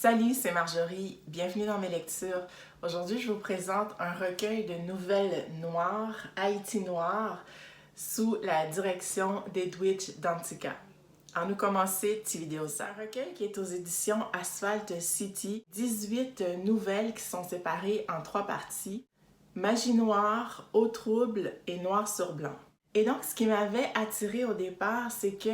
Salut, c'est Marjorie, bienvenue dans mes lectures. Aujourd'hui, je vous présente un recueil de nouvelles noires, Haïti noir, sous la direction d'Edwidge Dantika. En nous commencer, petite vidéo ça. Un recueil qui est aux éditions Asphalt City, 18 nouvelles qui sont séparées en 3 parties, Magie noire, Eau trouble et Noir sur blanc. Et donc, ce qui m'avait attirée au départ, c'est que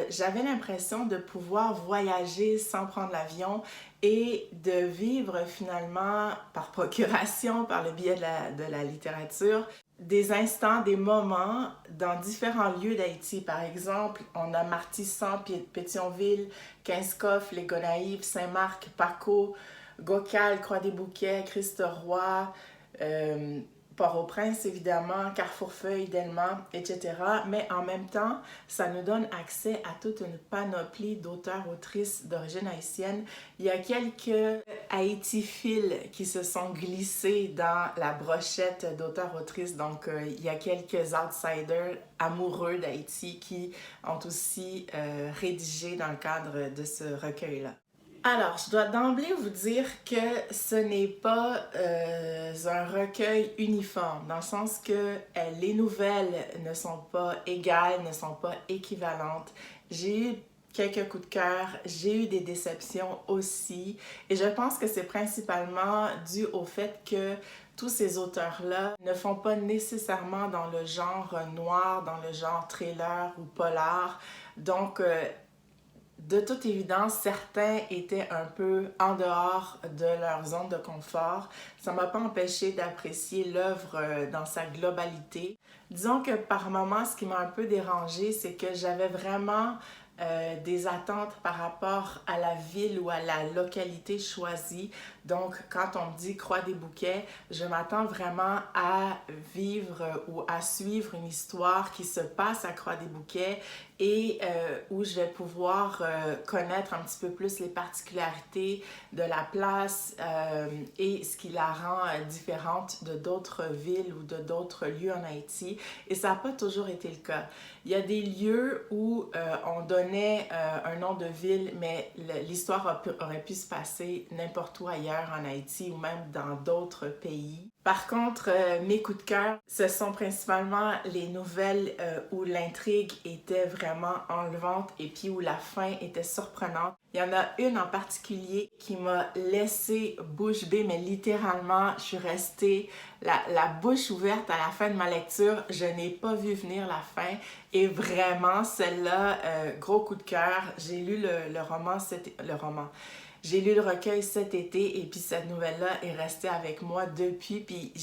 j'avais l'impression de pouvoir voyager sans prendre l'avion et de vivre finalement par procuration, par le biais de la littérature, des instants, des moments dans différents lieux d'Haïti. Par exemple, on a Martissan, Pétionville, Kinskoff, Les Gonaïves, Saint-Marc, Paco, Gocal, Croix-des-Bouquets, Christ-Roi, Port-au-Prince, évidemment, Carrefourfeuille, Delma, etc. Mais en même temps, ça nous donne accès à toute une panoplie d'auteurs-autrices d'origine haïtienne. Il y a quelques haïtiphiles qui se sont glissés dans la brochette d'auteurs-autrices. Donc, il y a quelques outsiders amoureux d'Haïti qui ont aussi rédigé dans le cadre de ce recueil-là. Alors, je dois d'emblée vous dire que ce n'est pas un recueil uniforme, dans le sens que les nouvelles ne sont pas égales, ne sont pas équivalentes. J'ai eu quelques coups de cœur, j'ai eu des déceptions aussi, et je pense que c'est principalement dû au fait que tous ces auteurs-là ne font pas nécessairement dans le genre noir, dans le genre thriller ou polar. Donc, de toute évidence, certains étaient un peu en dehors de leur zone de confort. Ça ne m'a pas empêché d'apprécier l'œuvre dans sa globalité. Disons que par moments, ce qui m'a un peu dérangée, c'est que j'avais vraiment des attentes par rapport à la ville ou à la localité choisie. Donc, quand on me dit Croix-des-Bouquets, je m'attends vraiment à vivre ou à suivre une histoire qui se passe à Croix-des-Bouquets et où je vais pouvoir connaître un petit peu plus les particularités de la place et ce qui la rend différente de d'autres villes ou de d'autres lieux en Haïti. Et ça n'a pas toujours été le cas. Il y a des lieux où on donnait un nom de ville, mais l'histoire aurait pu se passer n'importe où ailleurs en Haïti ou même dans d'autres pays. Par contre, mes coups de cœur, ce sont principalement les nouvelles où l'intrigue était vraiment enlevante et puis où la fin était surprenante. Il y en a une en particulier qui m'a laissé bouche bée, mais littéralement, je suis restée la bouche ouverte à la fin de ma lecture. Je n'ai pas vu venir la fin et vraiment, celle-là, gros coup de cœur. J'ai lu le roman. J'ai lu le recueil cet été et puis cette nouvelle-là est restée avec moi depuis. Puis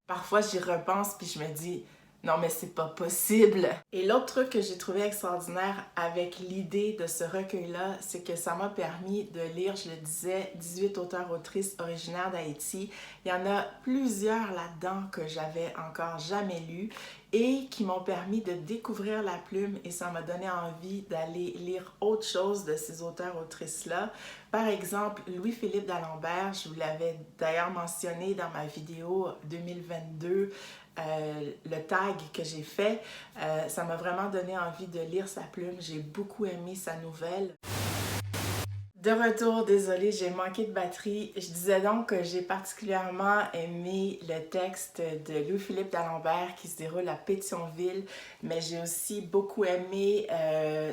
parfois j'y repense puis je me dis non mais c'est pas possible. Et l'autre truc que j'ai trouvé extraordinaire avec l'idée de ce recueil-là, c'est que ça m'a permis de lire, je le disais, 18 auteurs-autrices originaires d'Haïti. Il y en a plusieurs là-dedans que j'avais encore jamais lus et qui m'ont permis de découvrir la plume et ça m'a donné envie d'aller lire autre chose de ces auteurs-autrices-là. Par exemple, Louis-Philippe d'Alembert, je vous l'avais d'ailleurs mentionné dans ma vidéo 2022, le tag que j'ai fait, ça m'a vraiment donné envie de lire sa plume. J'ai beaucoup aimé sa nouvelle. De retour, désolée, j'ai manqué de batterie. Je disais donc que j'ai particulièrement aimé le texte de Louis-Philippe d'Alembert qui se déroule à Pétionville, mais j'ai aussi beaucoup aimé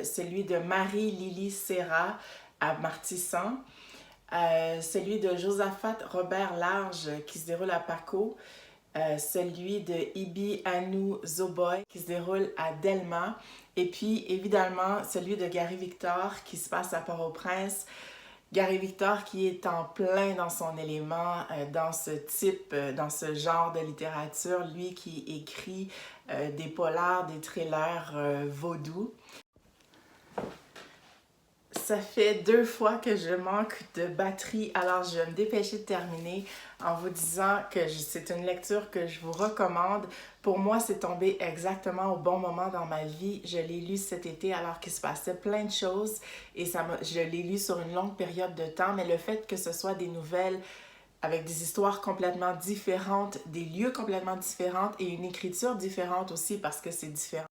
celui de Marie-Lily Serra à Martissan, celui de Josaphat Robert Large qui se déroule à Paco, celui de Ibi Anou Zoboy qui se déroule à Delma et puis évidemment celui de Gary Victor qui se passe à Port-au-Prince. Gary Victor qui est en plein dans son élément, dans ce type, dans ce genre de littérature, lui qui écrit des polars, des thrillers vaudous. Ça fait 2 fois que je manque de batterie, alors je vais me dépêcher de terminer en vous disant que c'est une lecture que je vous recommande. Pour moi, c'est tombé exactement au bon moment dans ma vie. Je l'ai lu cet été alors qu'il se passait plein de choses et je l'ai lu sur une longue période de temps, mais le fait que ce soit des nouvelles avec des histoires complètement différentes, des lieux complètement différents et une écriture différente aussi parce que c'est différent.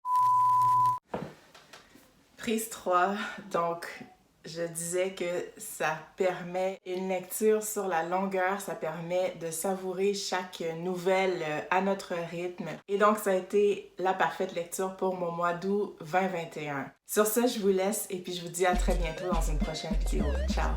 Prise 3, donc je disais que ça permet une lecture sur la longueur, ça permet de savourer chaque nouvelle à notre rythme. Et donc, ça a été la parfaite lecture pour mon mois d'août 2021. Sur ce, je vous laisse et puis je vous dis à très bientôt dans une prochaine vidéo. Ciao!